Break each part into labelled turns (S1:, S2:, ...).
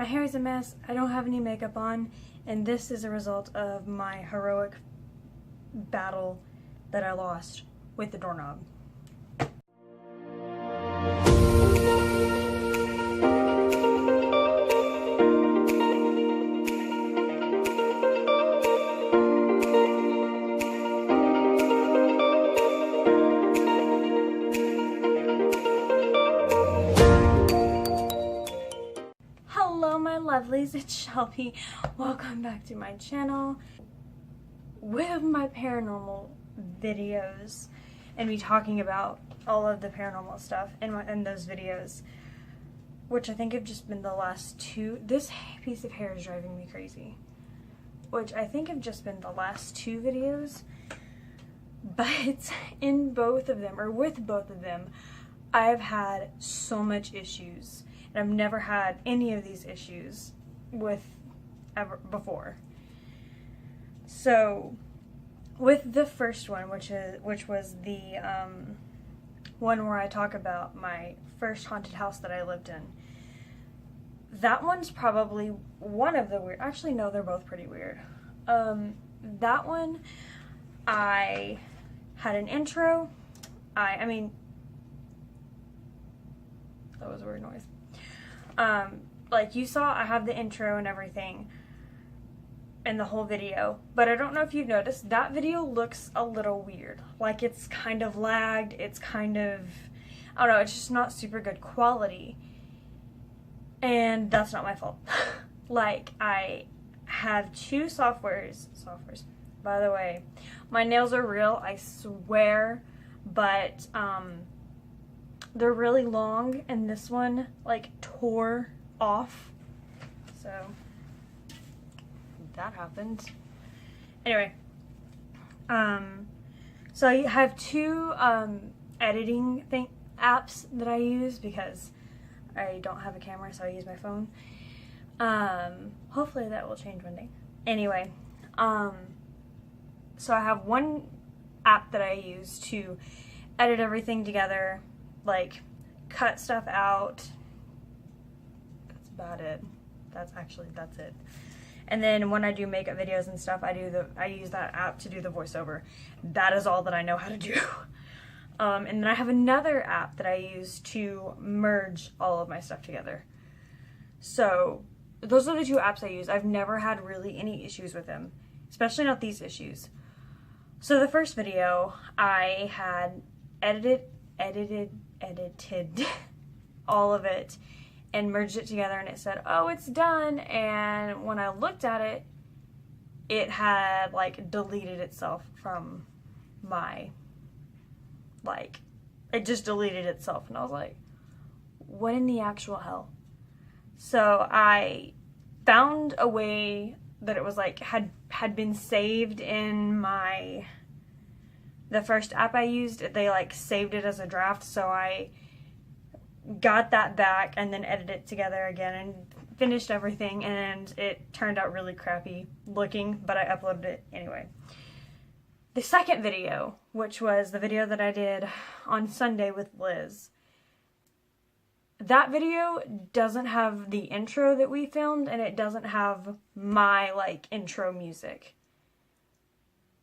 S1: My hair is a mess, I don't have any makeup on, and this is a result of my heroic battle that I lost with the doorknob. Hello my lovelies, it's Shelby. Welcome back to my channel with my paranormal videos and me talking about all of the paranormal stuff in those videos, which I think have just been the last two. This piece of hair is driving me crazy, which I think have just been the last two videos, but in both of them, or with both of them, I've had so much issues. And I've never had any of these issues with ever before. So with the first one, which was the one where I talk about my first haunted house that I lived in, that one's probably one of the weird. Actually, no, they're both pretty weird. That one, I had an intro. I mean, that was a weird noise. Like you saw, I have the intro and everything in the whole video, but I don't know if you've noticed, that video looks a little weird. Like it's kind of lagged, it's kind of, I don't know, it's just not super good quality. And that's not my fault. Like, I have two softwares, by the way, my nails are real, I swear, but, they're really long, and this one, like, tore off, so that happened. Anyway, so I have two, editing apps that I use because I don't have a camera, so I use my phone. Hopefully that will change one day. Anyway, so I have one app that I use to edit everything together, like cut stuff out. That's about it. That's it. And then when I do makeup videos and stuff, I use that app to do the voiceover. That is all that I know how to do. And then I have another app that I use to merge all of my stuff together. So those are the two apps I use. I've never had really any issues with them, especially not these issues. So the first video, I had edited all of it and merged it together, and it said, oh, it's done. And when I looked at it, it had like deleted itself from my, like, it just deleted itself, and I was like, what in the actual hell? So I found a way that it was like had been saved in the first app I used. They like saved it as a draft, so I got that back and then edited it together again and finished everything, and it turned out really crappy looking, but I uploaded it anyway. The second video, which was the video that I did on Sunday with Liz, that video doesn't have the intro that we filmed, and it doesn't have my like intro music.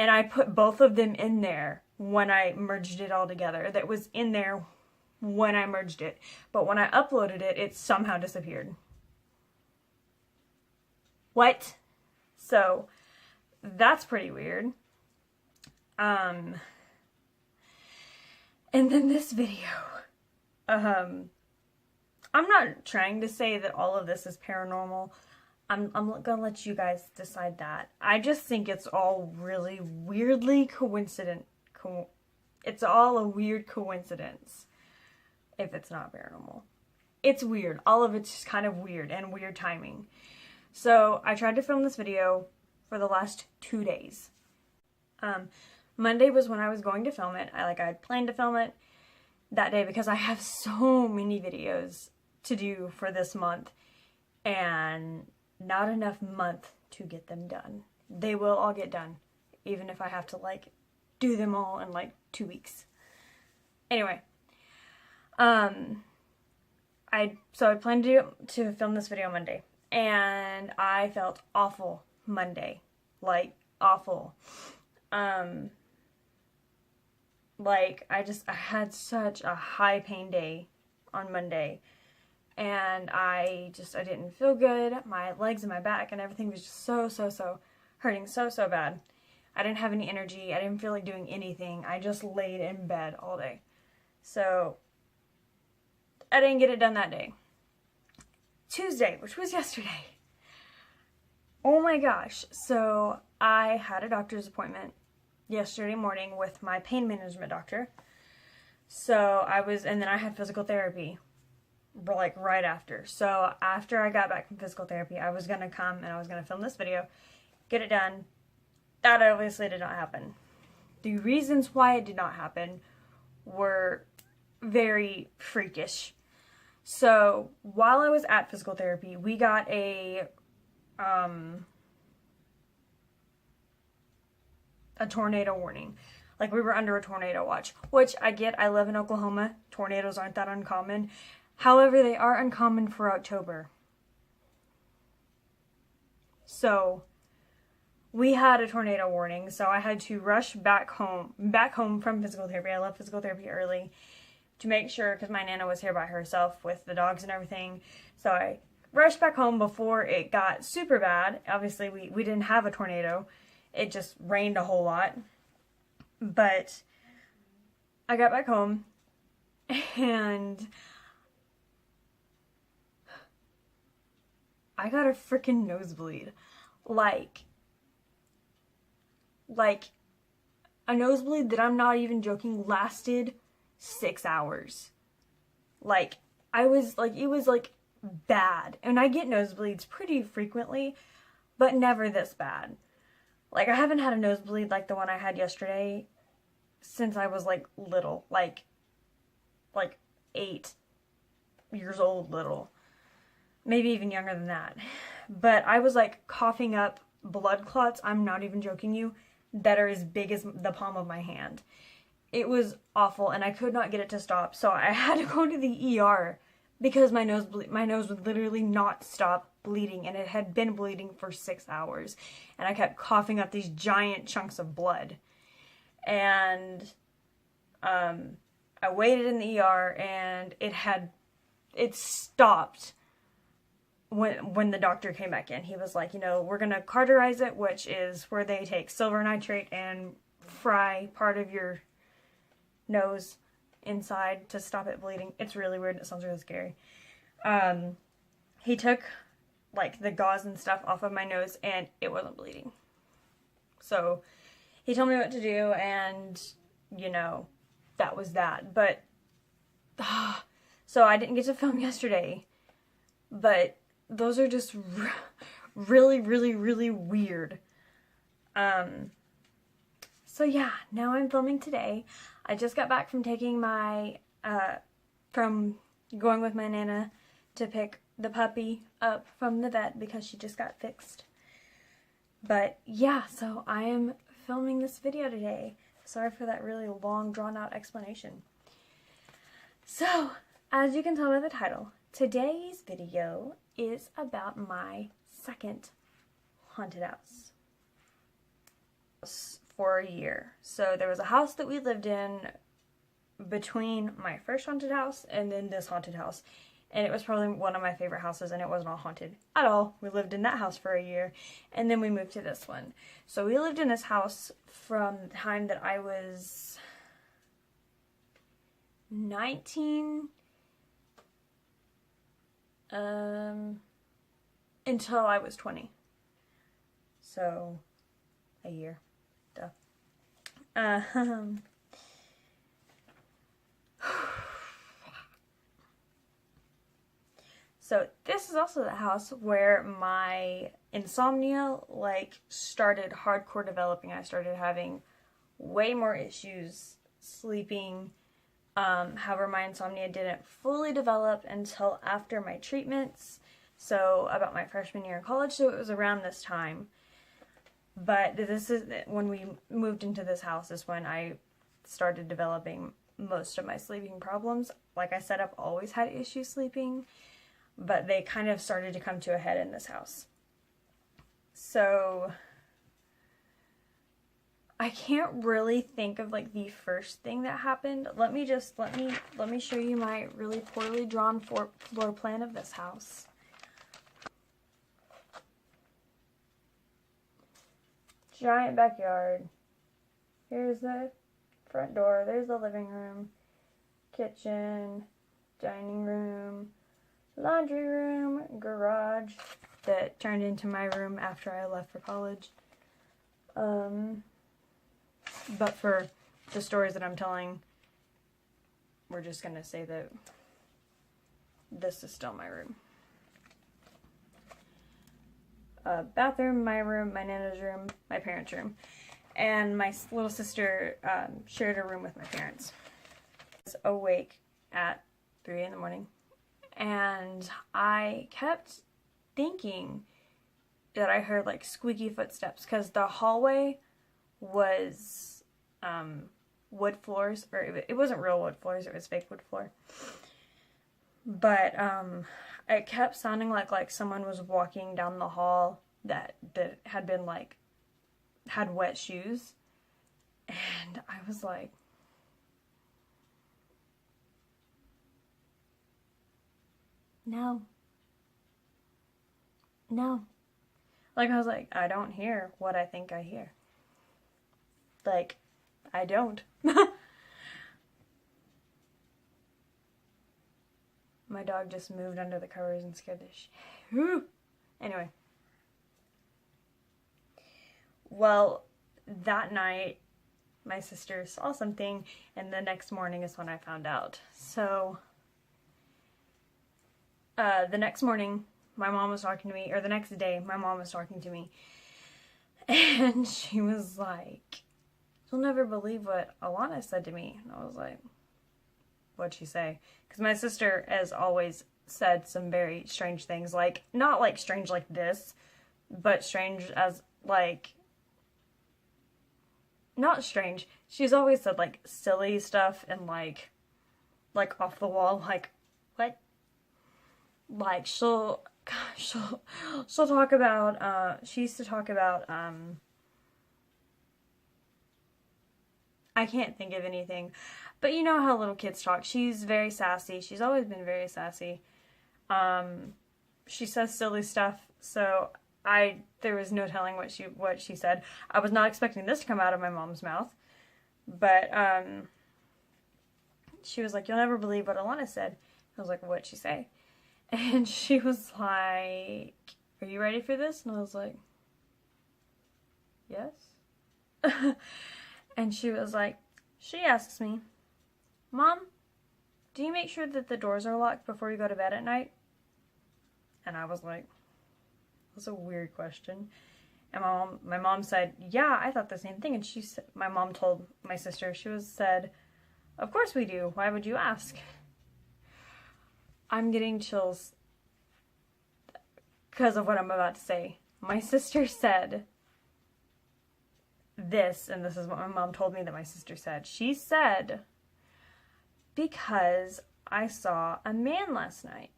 S1: And I put both of them in there when I merged it all together. That was in there when I merged it. But when I uploaded it, it somehow disappeared. What? So, that's pretty weird. And then this video. I'm not trying to say that all of this is paranormal. I'm gonna let you guys decide that. I just think it's all really weirdly coincident. It's all a weird coincidence if it's not paranormal. It's weird. All of it's just kind of weird and weird timing. So I tried to film this video for the last 2 days. Monday was when I was going to film it. I had planned to film it that day because I have so many videos to do for this month and not enough month to get them done. They will all get done, even if I have to like do them all in like 2 weeks. Anyway, I planned to film this video Monday, and I felt awful Monday. Like, awful. Like, I had such a high pain day on Monday, and I didn't feel good. My legs and my back and everything was just so hurting so bad. I didn't have any energy. I didn't feel like doing anything. I just laid in bed all day. So, I didn't get it done that day. Tuesday, which was yesterday. Oh my gosh. So, I had a doctor's appointment yesterday morning with my pain management doctor. So, and then I had physical therapy, like, right after. So, after I got back from physical therapy, I was going to come and I was going to film this video, get it done. That obviously did not happen. The reasons why it did not happen were very freakish. So, while I was at physical therapy, we got a tornado warning. Like, we were under a tornado watch, which I get. I live in Oklahoma. Tornadoes aren't that uncommon. However, they are uncommon for October. So, we had a tornado warning, so I had to rush back home from physical therapy. I left physical therapy early to make sure, because my Nana was here by herself with the dogs and everything. So I rushed back home before it got super bad. Obviously, we didn't have a tornado. It just rained a whole lot. But I got back home, and I got a freaking nosebleed. Like a nosebleed that, I'm not even joking, lasted 6 hours. Like, it was bad. And I get nosebleeds pretty frequently, but never this bad. Like, I haven't had a nosebleed like the one I had yesterday since I was, like, little. Like 8 years old little. Maybe even younger than that. But I was, like, coughing up blood clots, I'm not even joking you, that are as big as the palm of my hand. It was awful, and I could not get it to stop. So I had to go to the ER because my nose would literally not stop bleeding, and it had been bleeding for 6 hours. And I kept coughing up these giant chunks of blood. And I waited in the ER, and it stopped when the doctor came back in. He was like, we're going to cauterize it, which is where they take silver nitrate and fry part of your nose inside to stop it bleeding. It's really weird. It sounds really scary. He took, like, the gauze and stuff off of my nose, and it wasn't bleeding. So he told me what to do, and, that was that. But, so I didn't get to film yesterday, but those are just really weird. So yeah, now I'm filming today. I just got back from taking from going with my Nana to pick the puppy up from the vet because she just got fixed. But yeah, so I am filming this video today. Sorry for that really long, drawn-out explanation. So, as you can tell by the title, today's video is about my second haunted house for a year. So there was a house that we lived in between my first haunted house and then this haunted house. And it was probably one of my favorite houses, and it wasn't all haunted at all. We lived in that house for a year, and then we moved to this one. So we lived in this house from the time that I was 19 until I was 20. So, a year. Duh. So this is also the house where my insomnia, started hardcore developing. I started having way more issues sleeping. However, my insomnia didn't fully develop until after my treatments. So about my freshman year in college, so it was around this time. But this is when we moved into this house is when I started developing most of my sleeping problems. Like I said, I've always had issues sleeping. but they kind of started to come to a head in this house. So I can't really think of like the first thing that happened. Let me show you my really poorly drawn floor plan of this house. Giant backyard. Here's the front door. There's the living room, kitchen, dining room, laundry room, garage that turned into my room after I left for college. But for the stories that I'm telling, we're just gonna say that this is still my room. Bathroom, my room, my nana's room, my parents' room. And my little sister shared a room with my parents. I was awake at 3 in the morning. And I kept thinking that I heard like squeaky footsteps. Because the hallway was wood floors. Or it wasn't real wood floors, it was fake wood floor. But it kept sounding like someone was walking down the hall that had been like, had wet shoes. And I was like, no. Like, I was like, I don't hear what I think I hear. Like, I don't. My dog just moved under the covers and scared the shit. Anyway. Well, that night, my sister saw something, and the next morning is when I found out. So, the next morning, my mom was talking to me, or the next day, my mom was talking to me, and she was like, "You'll never believe what Alana said to me." And I was like, "What'd she say?" Because my sister has always said some very strange things, like, not like strange like this, but strange as, like, not strange. She's always said, like, silly stuff and, like off the wall, like, what? Like, she'll talk about, she used to talk about, I can't think of anything, but you know how little kids talk. She's very sassy. She's always been very sassy. She says silly stuff, so there was no telling what she said. I was not expecting this to come out of my mom's mouth, but she was like, "You'll never believe what Alana said." I was like, "What'd she say?" And she was like, "Are you ready for this?" And I was like, "Yes." And she was like, she asks me, "Mom, do you make sure that the doors are locked before you go to bed at night?" And I was like, that's a weird question. And my mom said, "Yeah, I thought the same thing." And my mom told my sister, said, "Of course we do. Why would you ask?" I'm getting chills because of what I'm about to say. My sister said this, and this is what my mom told me that my sister said. She said, "Because I saw a man last night."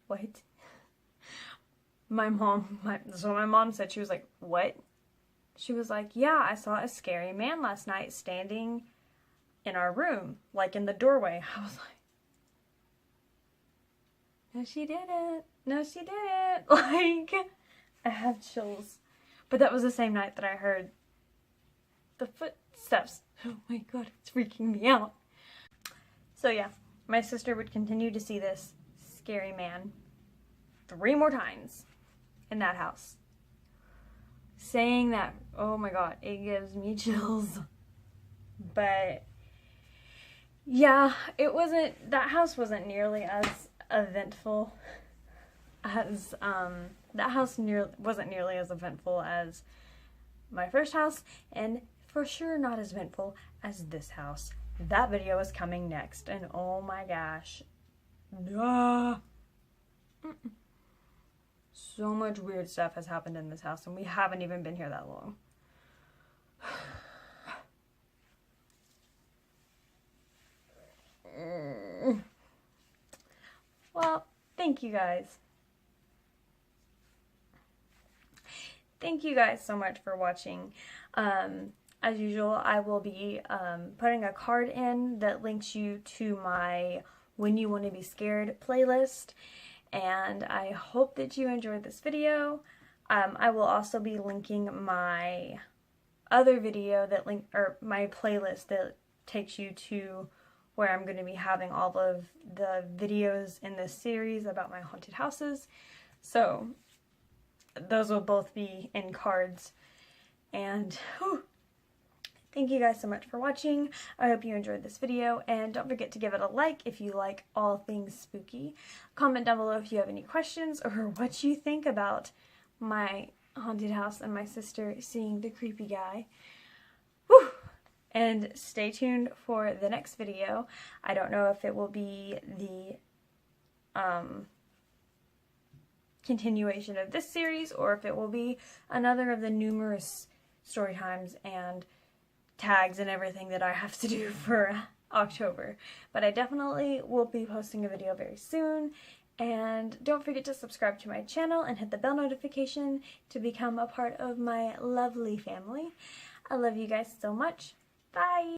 S1: What? So my mom said, she was like, "What?" She was like, "Yeah, I saw a scary man last night standing in our room, like in the doorway." I was like, "No, she didn't. No, she didn't." Like, I have chills. But that was the same night that I heard the footsteps. Oh my god, it's freaking me out. So yeah, my sister would continue to see this scary man 3 more times in that house. Saying that, oh my god, it gives me chills. But yeah, that house wasn't nearly as eventful as, that house wasn't nearly as eventful as my first house, and for sure not as eventful as this house. That video is coming next, and oh my gosh. So much weird stuff has happened in this house, and we haven't even been here that long. you guys. Thank you guys so much for watching. As usual, I will be putting a card in that links you to my When You Want to Be Scared playlist. And I hope that you enjoyed this video. I will also be linking my other video that my playlist that takes you to where I'm going to be having all of the videos in this series about my haunted houses. So those will both be in cards. And thank you guys so much for watching. I hope you enjoyed this video, and don't forget to give it a like if you like all things spooky. Comment down below if you have any questions or what you think about my haunted house and my sister seeing the creepy guy. Whew. And stay tuned for the next video. I don't know if it will be the continuation of this series or if it will be another of the numerous story times and tags and everything that I have to do for October. But I definitely will be posting a video very soon. And don't forget to subscribe to my channel and hit the bell notification to become a part of my lovely family. I love you guys so much. Bye!